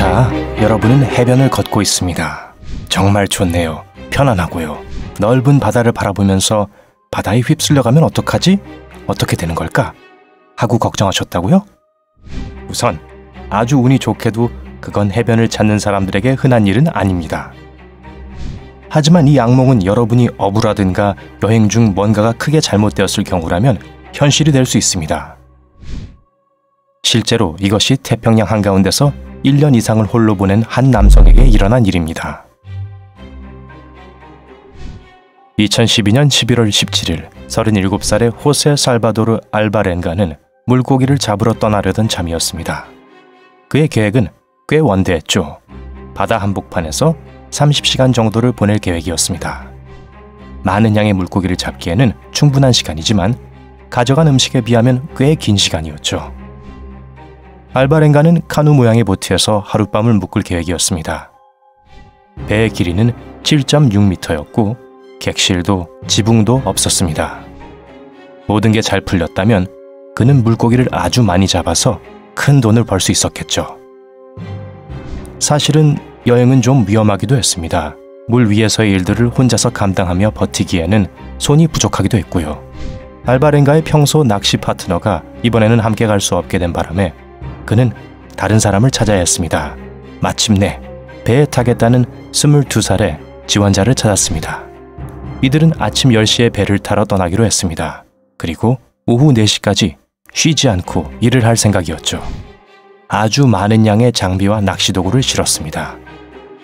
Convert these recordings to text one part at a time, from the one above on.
자, 여러분은 해변을 걷고 있습니다. 정말 좋네요. 편안하고요. 넓은 바다를 바라보면서 바다에 휩쓸려가면 어떡하지? 어떻게 되는 걸까? 하고 걱정하셨다고요? 우선 아주 운이 좋게도 그건 해변을 찾는 사람들에게 흔한 일은 아닙니다. 하지만 이 악몽은 여러분이 어부라든가 여행 중 뭔가가 크게 잘못되었을 경우라면 현실이 될 수 있습니다. 실제로 이것이 태평양 한가운데서 1년 이상을 홀로 보낸 한 남성에게 일어난 일입니다. 2012년 11월 17일 37살의 호세 살바도르 알바렌가는 물고기를 잡으러 떠나려던 참이었습니다. 그의 계획은 꽤 원대했죠. 바다 한복판에서 30시간 정도를 보낼 계획이었습니다. 많은 양의 물고기를 잡기에는 충분한 시간이지만 가져간 음식에 비하면 꽤 긴 시간이었죠. 알바렌가는 카누 모양의 보트에서 하룻밤을 묵을 계획이었습니다. 배의 길이는 7.6m였고 객실도 지붕도 없었습니다. 모든 게 잘 풀렸다면 그는 물고기를 아주 많이 잡아서 큰 돈을 벌 수 있었겠죠. 사실은 여행은 좀 위험하기도 했습니다. 물 위에서의 일들을 혼자서 감당하며 버티기에는 손이 부족하기도 했고요. 알바렌가의 평소 낚시 파트너가 이번에는 함께 갈 수 없게 된 바람에 그는 다른 사람을 찾아야 했습니다. 마침내 배에 타겠다는 22살의 지원자를 찾았습니다. 이들은 아침 10시에 배를 타러 떠나기로 했습니다. 그리고 오후 4시까지 쉬지 않고 일을 할 생각이었죠. 아주 많은 양의 장비와 낚시도구를 실었습니다.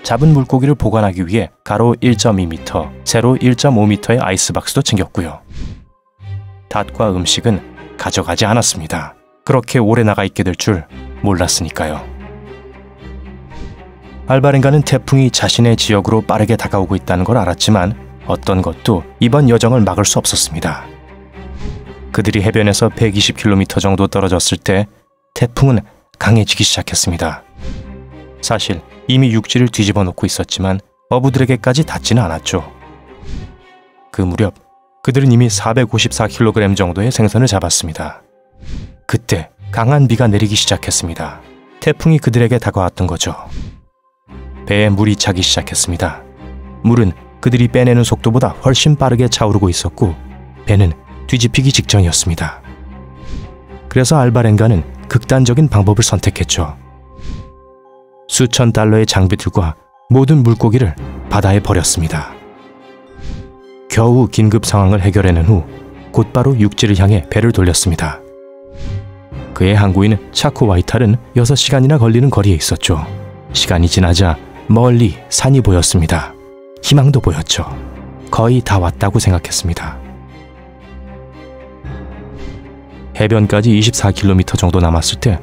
잡은 물고기를 보관하기 위해 가로 1.2m, 세로 1.5m의 아이스박스도 챙겼고요. 닷과 음식은 가져가지 않았습니다. 그렇게 오래 나가 있게 될 줄 몰랐으니까요. 알바렌가는 태풍이 자신의 지역으로 빠르게 다가오고 있다는 걸 알았지만 어떤 것도 이번 여정을 막을 수 없었습니다. 그들이 해변에서 120km 정도 떨어졌을 때 태풍은 강해지기 시작했습니다. 사실 이미 육지를 뒤집어 놓고 있었지만 어부들에게까지 닿지는 않았죠. 그 무렵 그들은 이미 454kg 정도의 생선을 잡았습니다. 그때 강한 비가 내리기 시작했습니다. 태풍이 그들에게 다가왔던 거죠. 배에 물이 차기 시작했습니다. 물은 그들이 빼내는 속도보다 훨씬 빠르게 차오르고 있었고 배는 뒤집히기 직전이었습니다. 그래서 알바렌가는 극단적인 방법을 선택했죠. 수천 달러의 장비들과 모든 물고기를 바다에 버렸습니다. 겨우 긴급 상황을 해결해낸 후 곧바로 육지를 향해 배를 돌렸습니다. 그의 항구인 차코 와이탈은 6시간이나 걸리는 거리에 있었죠. 시간이 지나자 멀리 산이 보였습니다. 희망도 보였죠. 거의 다 왔다고 생각했습니다. 해변까지 24km 정도 남았을 때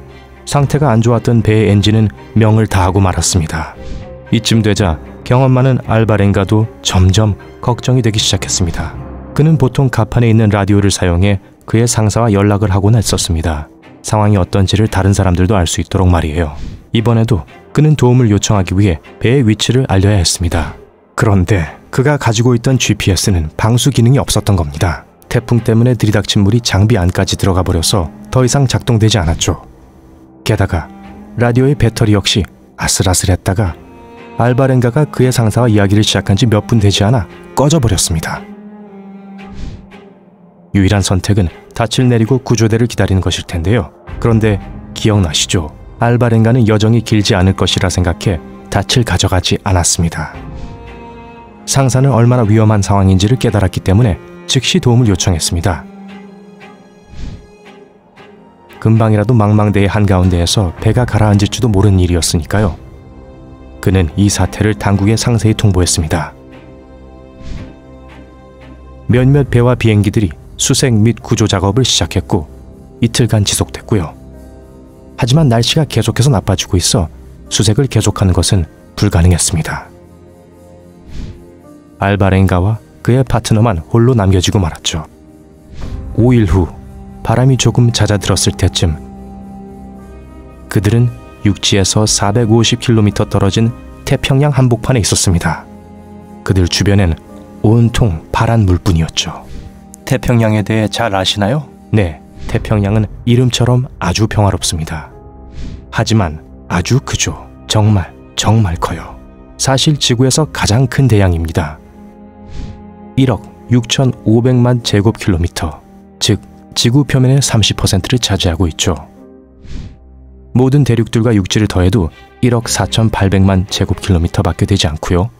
상태가 안 좋았던 배의 엔진은 명을 다하고 말았습니다. 이쯤 되자 경험 많은 알바렌가도 점점 걱정이 되기 시작했습니다. 그는 보통 갑판에 있는 라디오를 사용해 그의 상사와 연락을 하곤 했었습니다. 상황이 어떤지를 다른 사람들도 알 수 있도록 말이에요. 이번에도 그는 도움을 요청하기 위해 배의 위치를 알려야 했습니다. 그런데 그가 가지고 있던 GPS는 방수 기능이 없었던 겁니다. 태풍 때문에 들이닥친 물이 장비 안까지 들어가 버려서 더 이상 작동되지 않았죠. 게다가 라디오의 배터리 역시 아슬아슬했다가 알바렌가가 그의 상사와 이야기를 시작한 지 몇 분 되지 않아 꺼져버렸습니다. 유일한 선택은 닻을 내리고 구조대를 기다리는 것일 텐데요. 그런데 기억나시죠? 알바렌가는 여정이 길지 않을 것이라 생각해 닻을 가져가지 않았습니다. 상사는 얼마나 위험한 상황인지를 깨달았기 때문에 즉시 도움을 요청했습니다. 금방이라도 망망대해 한가운데에서 배가 가라앉을지도 모르는 일이었으니까요. 그는 이 사태를 당국에 상세히 통보했습니다. 몇몇 배와 비행기들이 수색 및 구조 작업을 시작했고 이틀간 지속됐고요. 하지만 날씨가 계속해서 나빠지고 있어 수색을 계속하는 것은 불가능했습니다. 알바렌가와 그의 파트너만 홀로 남겨지고 말았죠. 5일 후 바람이 조금 잦아들었을 때쯤 그들은 육지에서 450km 떨어진 태평양 한복판에 있었습니다. 그들 주변엔 온통 파란 물뿐이었죠. 태평양에 대해 잘 아시나요? 네, 태평양은 이름처럼 아주 평화롭습니다. 하지만 아주 크죠. 정말 커요. 사실 지구에서 가장 큰 대양입니다. 1억 6,500만 제곱킬로미터, 즉 지구 표면의 30%를 차지하고 있죠. 모든 대륙들과 육지를 더해도 1억 4,800만 제곱킬로미터밖에 되지 않고요.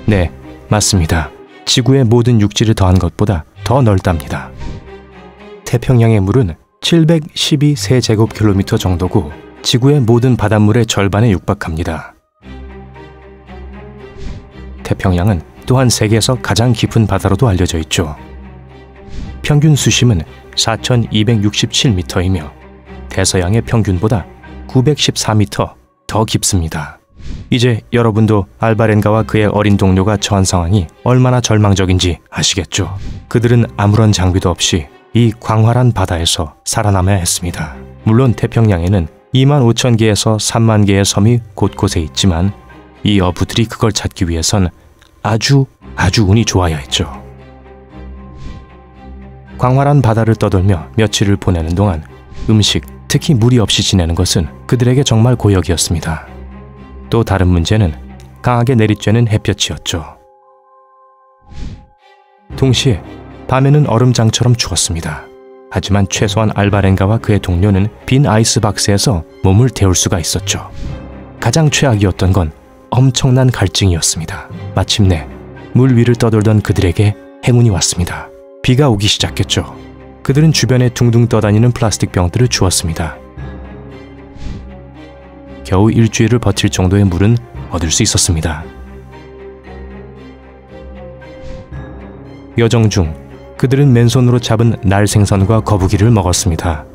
네, 맞습니다. 지구의 모든 육지를 더한 것보다 더 넓답니다. 태평양의 물은 712세제곱킬로미터 정도고 지구의 모든 바닷물의 절반에 육박합니다. 태평양은 또한 세계에서 가장 깊은 바다로도 알려져 있죠. 평균 수심은 4,267m이며 대서양의 평균보다 914m 더 깊습니다. 이제 여러분도 알바렌가와 그의 어린 동료가 처한 상황이 얼마나 절망적인지 아시겠죠? 그들은 아무런 장비도 없이 이 광활한 바다에서 살아남아야 했습니다. 물론 태평양에는 25,000개에서 3만 개의 섬이 곳곳에 있지만 이 어부들이 그걸 찾기 위해선 아주 운이 좋아야 했죠. 광활한 바다를 떠돌며 며칠을 보내는 동안 음식, 특히 물이 없이 지내는 것은 그들에게 정말 고역이었습니다. 또 다른 문제는 강하게 내리쬐는 햇볕이었죠. 동시에 밤에는 얼음장처럼 추웠습니다. 하지만 최소한 알바렌가와 그의 동료는 빈 아이스박스에서 몸을 데울 수가 있었죠. 가장 최악이었던 건 엄청난 갈증이었습니다. 마침내 물 위를 떠돌던 그들에게 행운이 왔습니다. 비가 오기 시작했죠. 그들은 주변에 둥둥 떠다니는 플라스틱 병들을 주웠습니다. 겨우 일주일을 버틸 정도의 물은 얻을 수 있었습니다. 여정 중 그들은 맨손으로 잡은 날생선과 거북이를 먹었습니다.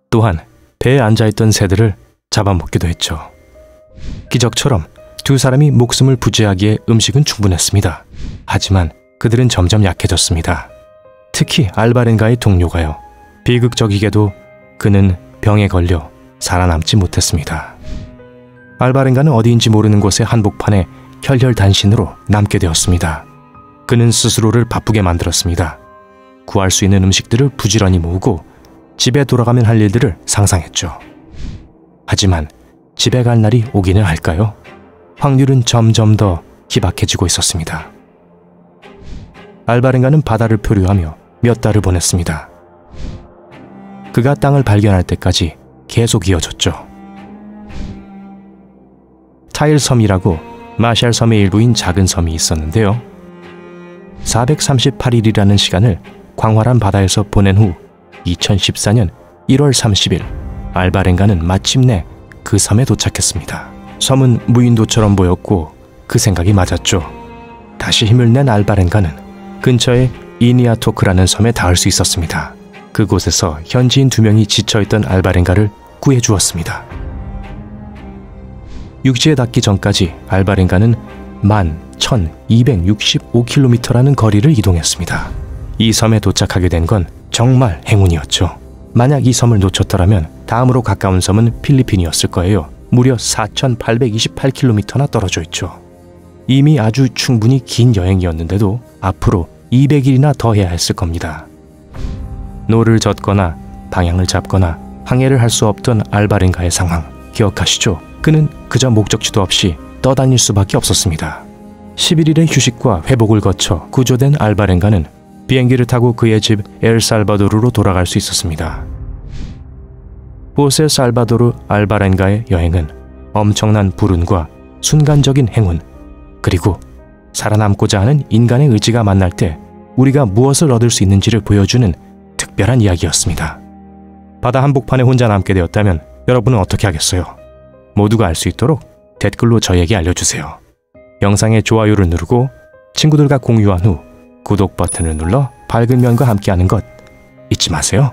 또한 배에 앉아있던 새들을 잡아먹기도 했죠. 기적처럼 두 사람이 목숨을 부지하기에 음식은 충분했습니다. 하지만 그들은 점점 약해졌습니다. 특히 알바렌가의 동료가요. 비극적이게도 그는 병에 걸려 살아남지 못했습니다. 알바렌가는 어디인지 모르는 곳의 한복판에 혈혈단신으로 남게 되었습니다. 그는 스스로를 바쁘게 만들었습니다. 구할 수 있는 음식들을 부지런히 모으고 집에 돌아가면 할 일들을 상상했죠. 하지만 집에 갈 날이 오기는 할까요? 확률은 점점 더 희박해지고 있었습니다. 알바렌가는 바다를 표류하며 몇 달을 보냈습니다. 그가 땅을 발견할 때까지 계속 이어졌죠. 타일섬이라고 마샬 섬의 일부인 작은 섬이 있었는데요. 438일이라는 시간을 광활한 바다에서 보낸 후 2014년 1월 30일 알바렌가는 마침내 그 섬에 도착했습니다. 섬은 무인도처럼 보였고 그 생각이 맞았죠. 다시 힘을 낸 알바렌가는 근처의 이니아토크라는 섬에 닿을 수 있었습니다. 그곳에서 현지인 2명이 지쳐있던 알바렌가를 구해주었습니다. 육지에 닿기 전까지 알바렌가는 11,265km라는 거리를 이동했습니다. 이 섬에 도착하게 된 건 정말 행운이었죠. 만약 이 섬을 놓쳤더라면 다음으로 가까운 섬은 필리핀이었을 거예요. 무려 4,828km나 떨어져 있죠. 이미 아주 충분히 긴 여행이었는데도 앞으로 200일이나 더 해야 했을 겁니다. 노를 젓거나 방향을 잡거나 항해를 할 수 없던 알바렌가의 상황 기억하시죠? 그는 그저 목적지도 없이 떠다닐 수밖에 없었습니다. 11일의 휴식과 회복을 거쳐 구조된 알바렌가는 비행기를 타고 그의 집 엘살바도르로 돌아갈 수 있었습니다. 호세 살바도르 알바렌가의 여행은 엄청난 불운과 순간적인 행운, 그리고 살아남고자 하는 인간의 의지가 만날 때 우리가 무엇을 얻을 수 있는지를 보여주는 특별한 이야기였습니다. 바다 한복판에 혼자 남게 되었다면 여러분은 어떻게 하겠어요? 모두가 알 수 있도록 댓글로 저에게 알려주세요. 영상에 좋아요를 누르고 친구들과 공유한 후 구독 버튼을 눌러 밝은 면과 함께하는 것 잊지 마세요.